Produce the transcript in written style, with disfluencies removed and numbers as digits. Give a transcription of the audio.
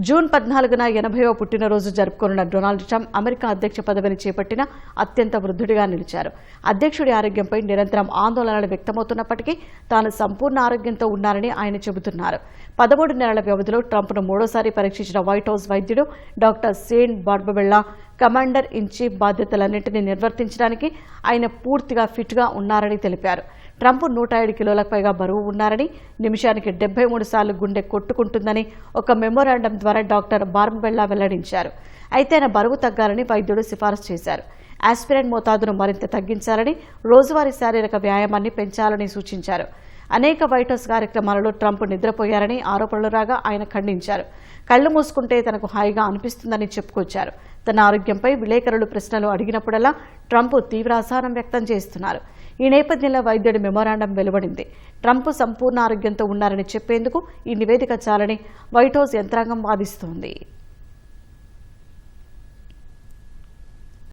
June 14న 80వ పుట్టినరోజు జరుపుకోనున్న Donald Trump America అధ్యక్ష పదవిని చేపట్టిన అత్యంత వృద్ధుడిగా నిలిచారు. అధ్యక్షుడి ఆరోగ్యంపై నిరంతరం ఆందోళనలు వ్యక్తమవుతున్నప్పటికీ తాను సంపూర్ణ ఆరోగ్యంతో ఉన్నారని ఆయన చెబుతున్నారు. 13 నెలల వ్యవధిలో ట్రంప్ను మూడోసారి పరీక్షించిన వైట్ హౌస్ వైద్యుడు doctor Sean Barbabella commander in chief బాధ్యతలన్నింటినీ నిర్వర్తించడానికి ఆయన పూర్తిగా ఫిట్గా ఉన్నారని తెలిపారు. ట్రంప్ 107 కిలోలకు పైగా బరువు ఉన్నారని, నిమిషానికి 73 సార్లు గుండె కొట్టుకుంటుందని ఒక మెమోరాండం ద్వారా డాక్టర్ బార్బబెల్లా వెల్లడించారు. అయితే ఆయన బరువు తగ్గాలని వైద్యుడు సిఫారసు చేశారు. ఆస్పిరిన్ మోతాదును మరింత తగ్గించాలని, రోజువారీ శారీరక వ్యాయామాన్ని పెంచాలని సూచించారు. అనేక వైట్ హౌస్ కార్యక్రమాలలో ట్రంప్ నిద్రపోయారని ఆరోపణలు రాగా ఆయన ఖండించారు. కళ్లు మూసుకుంటే తనకు హాయిగా అనిపిస్తుందని చెప్పుకొచ్చారు. తన ఆరోగ్యంపై విలేకరులు ప్రశ్నలు అడిగినప్పుడల్లా ట్రంప్ తీవ్ర అసహనం వ్యక్తం చేస్తున్నారు. ఈ నేపథ్యంలో వైద్యుడి మెమోరాండం వెలువడింది. ట్రంప్ సంపూర్ణ ఆరోగ్యంతో ఉన్నారని చెప్పేందుకు ఈ నివేదిక చాలని వైట్ హౌస్ యంత్రాంగం వాదిస్తోంది.